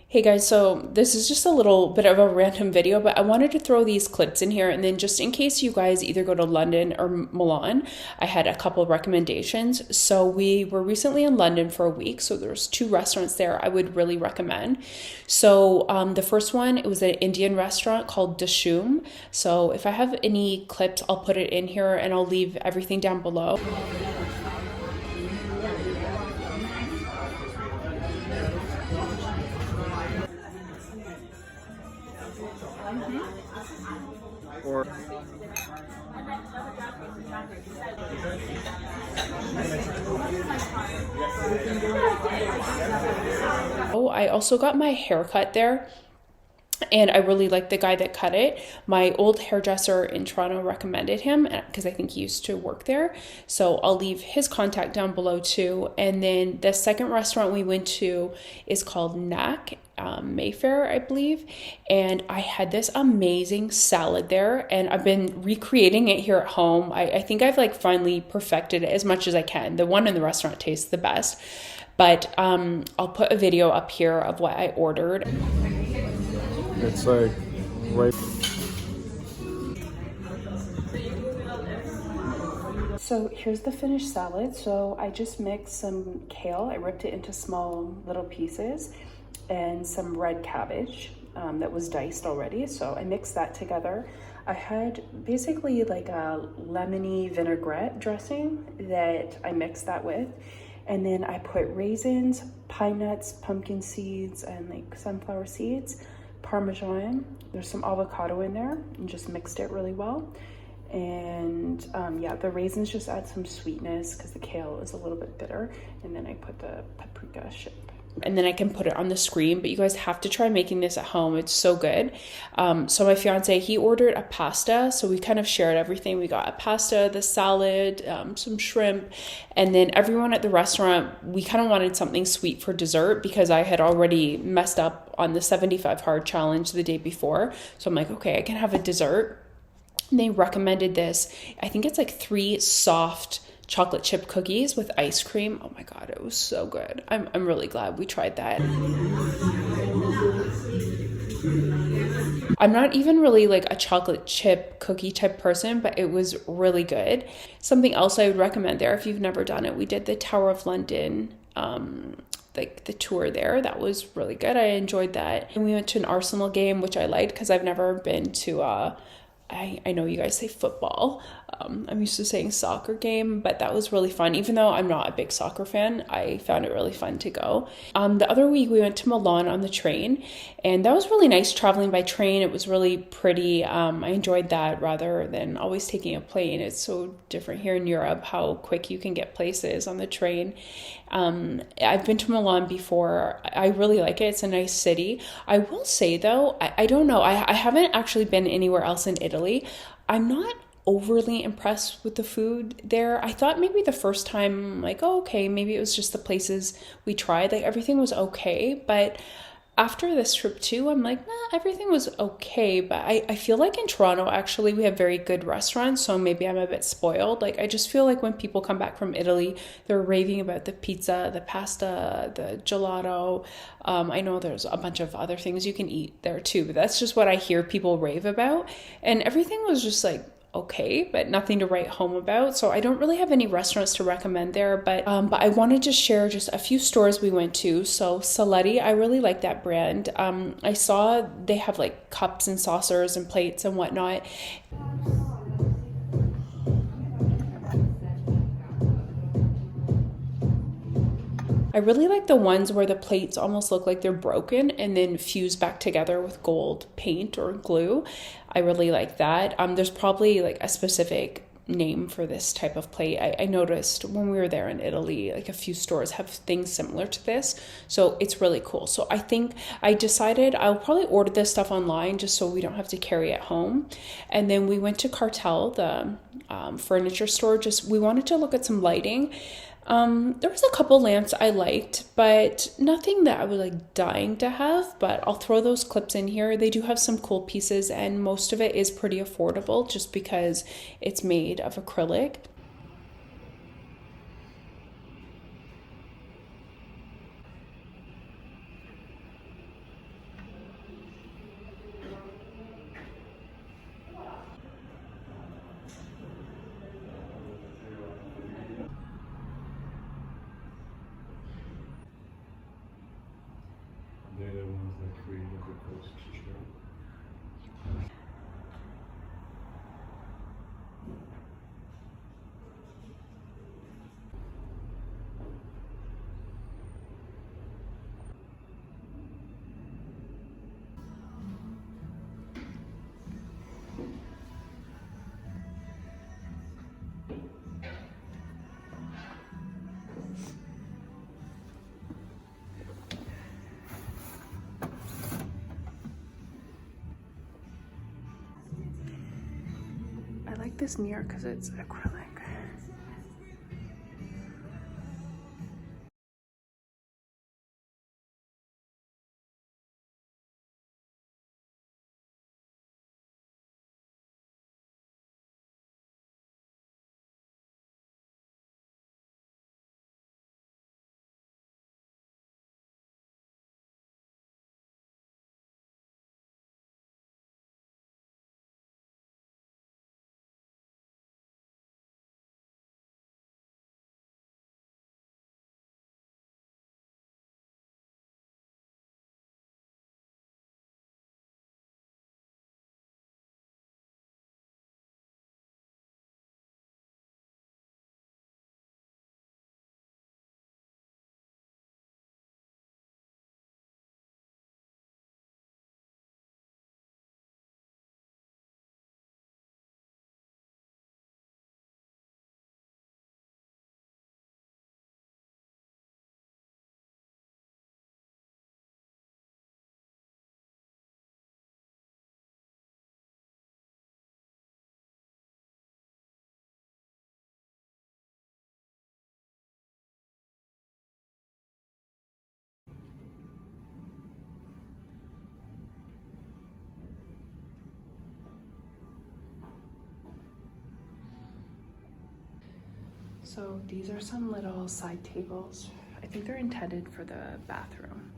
Hey guys, so this is just a little bit of a random video, but I wanted to throw these clips in here, and then just in case you guys either go to London or Milan, I had a couple of recommendations. So we were recently in London for a week, so there's two restaurants there I would really recommend. So the first one, it was an Indian restaurant called Dishoom. So if I have any clips, I'll put it in here and I'll leave everything down below. Or Oh, I also got my hair cut there, and I really like the guy that cut it. My old hairdresser in Toronto recommended him because I think he used to work there. So I'll leave his contact down below too. And then the second restaurant we went to is called Knack, Mayfair, I believe. And I had this amazing salad there, and I've been recreating it here at home. I think I've like finally perfected it as much as I can. The one in the restaurant tastes the best. But I'll put a video up here of what I ordered. it's like right. So here's the finished salad. So I just mixed some kale. I ripped it into small little pieces, and some red cabbage that was diced already. So I mixed that together. I had basically like a lemony vinaigrette dressing that I mixed that with. And then I put raisins, pine nuts, pumpkin seeds, and like sunflower seeds, Parmesan. There's some avocado in there, and just mixed it really well. And yeah, the raisins just add some sweetness because the kale is a little bit bitter. And then I put the paprika chip. And then I can put it on the screen, but you guys have to try making this at home. It's so good. So my fiance, he ordered a pasta. So we kind of shared everything. We got a pasta, the salad, some shrimp, and then everyone at the restaurant, we kind of wanted something sweet for dessert because I had already messed up on the 75 hard challenge the day before. So I'm like, okay, I can have a dessert. And they recommended this. I think it's like 3 soft chocolate chip cookies with ice cream. Oh my god, it was so good. I'm really glad we tried that. I'm not even really like a chocolate chip cookie type person, but it was really good. Something else I would recommend there if you've never done it, we did the Tower of London like the tour there. That was really good. I enjoyed that. And we went to an Arsenal game, which I liked because I've never been to I know you guys say football. I'm used to saying soccer game, but that was really fun. Even though I'm not a big soccer fan, I found it really fun to go. The other week we went to Milan on the train, and that was really nice traveling by train. It was really pretty. I enjoyed that rather than always taking a plane. It's so different here in Europe how quick you can get places on the train. I've been to Milan before. I really like it. It's a nice city. I will say though, I don't know. I haven't actually been anywhere else in Italy. I'm not overly impressed with the food there. I thought maybe the first time, like, oh, okay, maybe it was just the places we tried. Like everything was okay. But after this trip too, I'm like, nah, everything was okay. But I feel like in Toronto, actually, we have very good restaurants. So maybe I'm a bit spoiled. Like, I just feel like when people come back from Italy, they're raving about the pizza, the pasta, the gelato. I know there's a bunch of other things you can eat there too, but that's just what I hear people rave about. And everything was just like, okay, but nothing to write home about. So I don't really have any restaurants to recommend there, but I wanted to share just a few stores we went to. So Seletti, I really like that brand. I saw they have like cups and saucers and plates and whatnot. I really like the ones where the plates almost look like they're broken and then fused back together with gold paint or glue. I really like that. There's probably like a specific name for this type of plate. I noticed when we were there in Italy, like a few stores have things similar to this. So it's really cool. So I think I decided I'll probably order this stuff online just so we don't have to carry it home. And then we went to Cartel, the furniture store. Just we wanted to look at some lighting. There was a couple lamps I liked, but nothing that I was like dying to have, but I'll throw those clips in here. They do have some cool pieces, and most of it is pretty affordable just because it's made of acrylic. They're the ones that created the coast chair. I like this mirror because it's acrylic. So these are some little side tables. I think they're intended for the bathroom.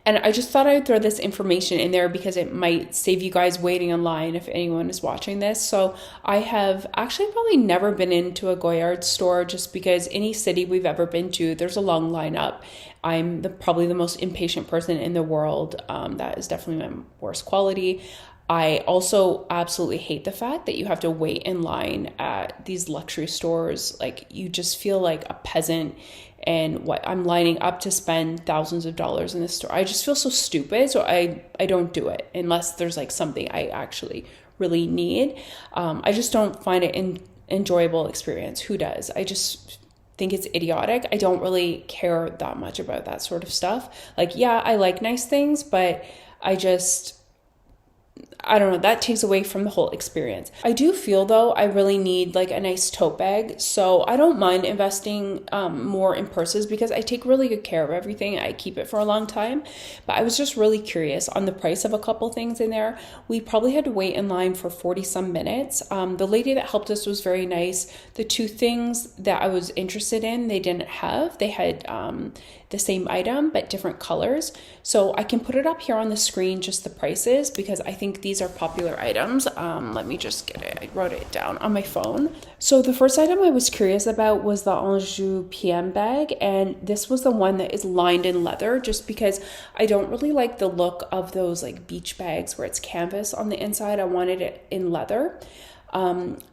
And I just thought I'd throw this information in there because it might save you guys waiting in line if anyone is watching this. So I have actually probably never been into a Goyard store just because any city we've ever been to, there's a long lineup. I'm probably the most impatient person in the world. That is definitely my worst quality. I also absolutely hate the fact that you have to wait in line at these luxury stores. Like, you just feel like a peasant, and what I'm lining up to spend thousands of dollars in this store. I just feel so stupid. So I don't do it unless there's like something I actually really need. I just don't find it an enjoyable experience. Who does? I just think it's idiotic. I don't really care that much about that sort of stuff. Like, yeah, I like nice things, but I don't know, that takes away from the whole experience. I do feel though I really need like a nice tote bag, so I don't mind investing more in purses because I take really good care of everything. I keep it for a long time, but I was just really curious on the price of a couple things in there. We probably had to wait in line for 40 some minutes. The lady that helped us was very nice. The two things that I was interested in, they didn't have. They had the same item but different colors. So I can put it up here on the screen, just the prices, because I think these are popular items. Let me just get it. I wrote it down on my phone. So the first item I was curious about was the Anjou PM bag, and this was the one that is lined in leather, just because I don't really like the look of those like beach bags where it's canvas on the inside. I wanted it in leather.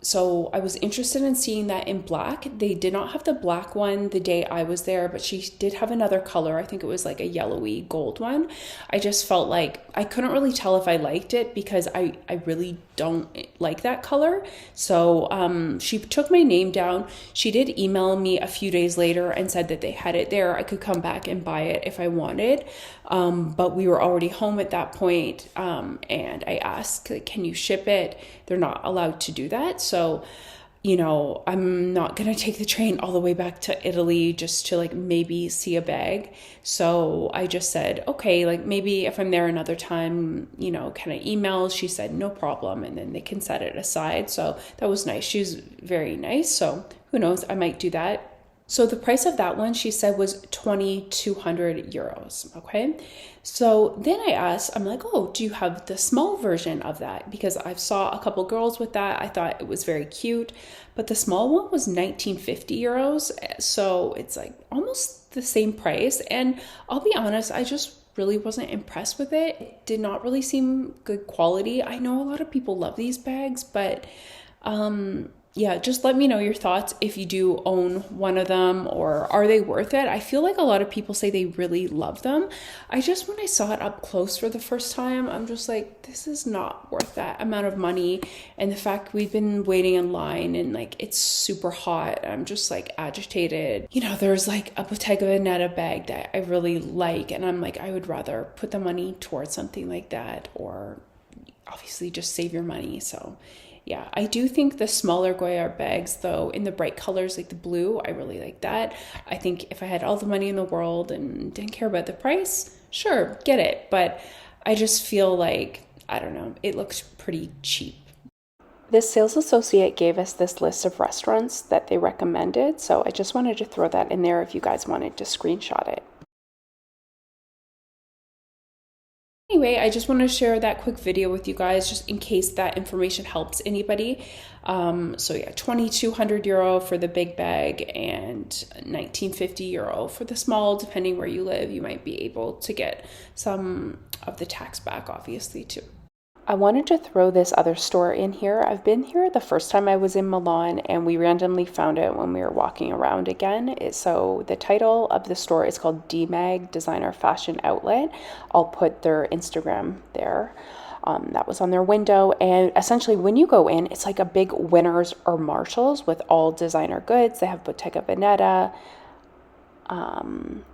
So I was interested in seeing that in black. They did not have the black one the day I was there, but she did have another color. I think it was like a yellowy gold one. I just felt like I couldn't really tell if I liked it because I really don't like that color. So she took my name down. She did email me a few days later and said that they had it there. I could come back and buy it if I wanted. But we were already home at that point, and I asked, like, can you ship it? They're not allowed to do that. So, you know, I'm not going to take the train all the way back to Italy just to like maybe see a bag. So I just said, okay, like maybe if I'm there another time, you know, can I email? She said, no problem. And then they can set it aside. So that was nice. She was very nice. So who knows, I might do that So the price of that one, she said, was 2,200 euros. Okay. So then I asked, I'm like, oh, do you have the small version of that? Because I saw a couple girls with that. I thought it was very cute, but the small one was 1950 euros. So it's like almost the same price. And I'll be honest, I just really wasn't impressed with it. It did not really seem good quality. I know a lot of people love these bags, but yeah, just let me know your thoughts if you do own one of them, or are they worth it? I feel like a lot of people say they really love them. When I saw it up close for the first time, I'm just like, this is not worth that amount of money. And the fact we've been waiting in line and like it's super hot, I'm just like agitated. You know, there's like a Bottega Veneta bag that I really like, and I'm like, I would rather put the money towards something like that, or obviously just save your money. So yeah, I do think the smaller Goyard bags, though, in the bright colors like the blue, I really like that. I think if I had all the money in the world and didn't care about the price, sure, get it. But I just feel like, I don't know, it looks pretty cheap. This sales associate gave us this list of restaurants that they recommended, so I just wanted to throw that in there if you guys wanted to screenshot it. Anyway, I just want to share that quick video with you guys just in case that information helps anybody. So yeah, 2,200 euro for the big bag and 1950 euro for the small. Depending where you live, you might be able to get some of the tax back, obviously, too. I wanted to throw this other store in here. I've been here the first time I was in Milan, and we randomly found it when we were walking around again. So the title of the store is called DMAG, Designer Fashion Outlet. I'll put their Instagram there. That was on their window, and essentially when you go in, it's like a big Winners or Marshalls with all designer goods. They have Bottega Veneta.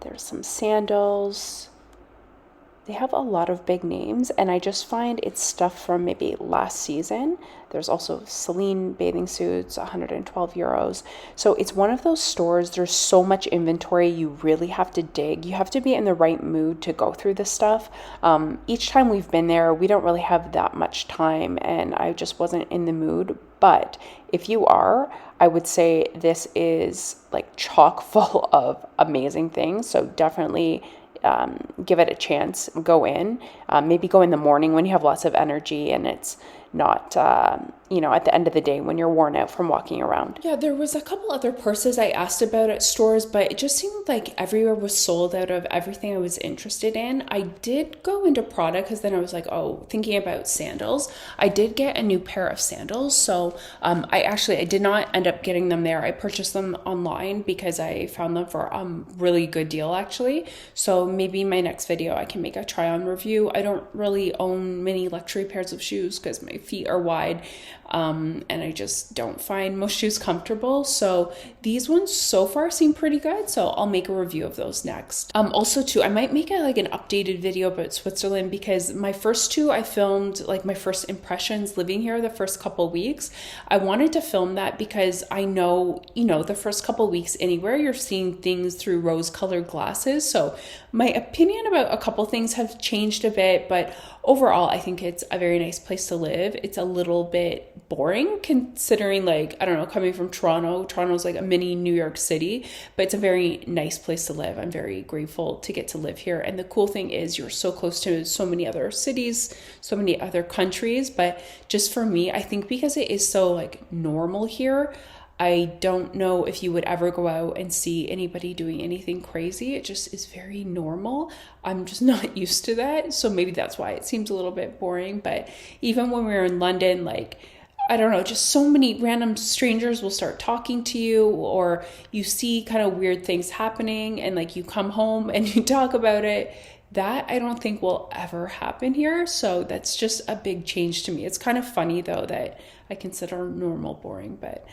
There's some sandals. They have a lot of big names, and I just find it's stuff from maybe last season. There's also Celine bathing suits, 112 euros. So it's one of those stores, there's so much inventory, you really have to dig. You have to be in the right mood to go through this stuff. Each time we've been there, we don't really have that much time, and I just wasn't in the mood. But if you are, I would say this is like chock full of amazing things. So definitely give it a chance. Go in, maybe go in the morning when you have lots of energy and it's not, at the end of the day when you're worn out from walking around. Yeah, there was a couple other purses I asked about at stores, but it just seemed like everywhere was sold out of everything I was interested in. I did go into Porta because then I was like, thinking about sandals. I did get a new pair of sandals. So I did not end up getting them there. I purchased them online because I found them for a really good deal, actually. So maybe in my next video, I can make a try on review. I don't really own many luxury pairs of shoes because my feet are wide. And I just don't find most shoes comfortable. So these ones so far seem pretty good. So I'll make a review of those next. Also too, I might make an updated video about Switzerland because my first two, I filmed like my first impressions living here the first couple weeks. I wanted to film that because I know, the first couple weeks anywhere you're seeing things through rose colored glasses. So my opinion about a couple things have changed a bit, but overall, I think it's a very nice place to live. It's a little bit boring considering, coming from Toronto. Toronto's like a mini New York City, but it's a very nice place to live. I'm very grateful to get to live here. And the cool thing is you're so close to so many other cities, so many other countries. But just for me, I think because it is so normal here, I don't know if you would ever go out and see anybody doing anything crazy. It just is very normal. I'm just not used to that. So maybe that's why it seems a little bit boring. But even when we were in London, I don't know, just so many random strangers will start talking to you, or you see kind of weird things happening and you come home and you talk about it. That I don't think will ever happen here. So that's just a big change to me. It's kind of funny though that I consider normal boring, but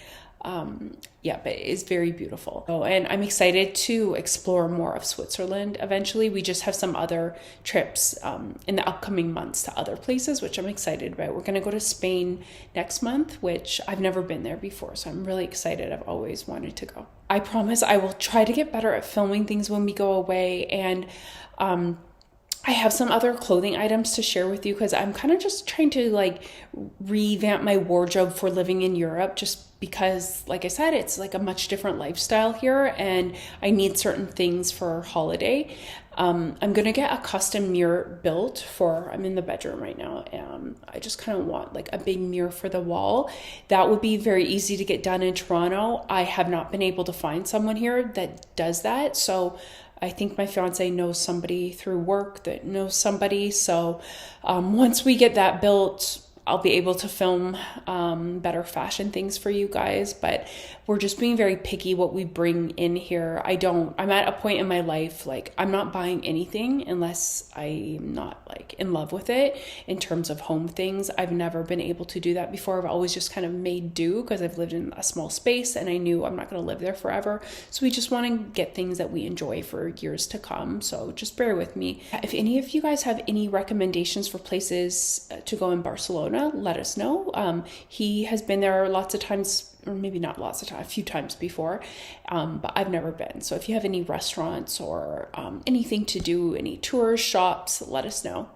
but it is very beautiful. And I'm excited to explore more of Switzerland eventually. We just have some other trips in the upcoming months to other places, which I'm excited about. We're going to go to Spain next month, which I've never been there before. So I'm really excited. I've always wanted to go. I promise I will try to get better at filming things when we go away. And I have some other clothing items to share with you because I'm kind of just trying to revamp my wardrobe for living in Europe, just because, like I said, it's like a much different lifestyle here, and I need certain things for holiday. I'm gonna get a custom mirror built for, I'm in the bedroom right now, and I just kind of want like a big mirror for the wall. That would be very easy to get done in Toronto. I have not been able to find someone here that does that, so I think my fiance knows somebody through work that knows somebody. So once we get that built, I'll be able to film better fashion things for you guys, but we're just being very picky what we bring in here. I'm at a point in my life, like I'm not buying anything unless I'm not like in love with it in terms of home things. I've never been able to do that before. I've always just kind of made do because I've lived in a small space and I knew I'm not going to live there forever. So we just want to get things that we enjoy for years to come. So just bear with me. If any of you guys have any recommendations for places to go in Barcelona, let us know. He has been there lots of times, or maybe not lots of times, a few times before, but I've never been. So if you have any restaurants or anything to do, any tours, shops, let us know.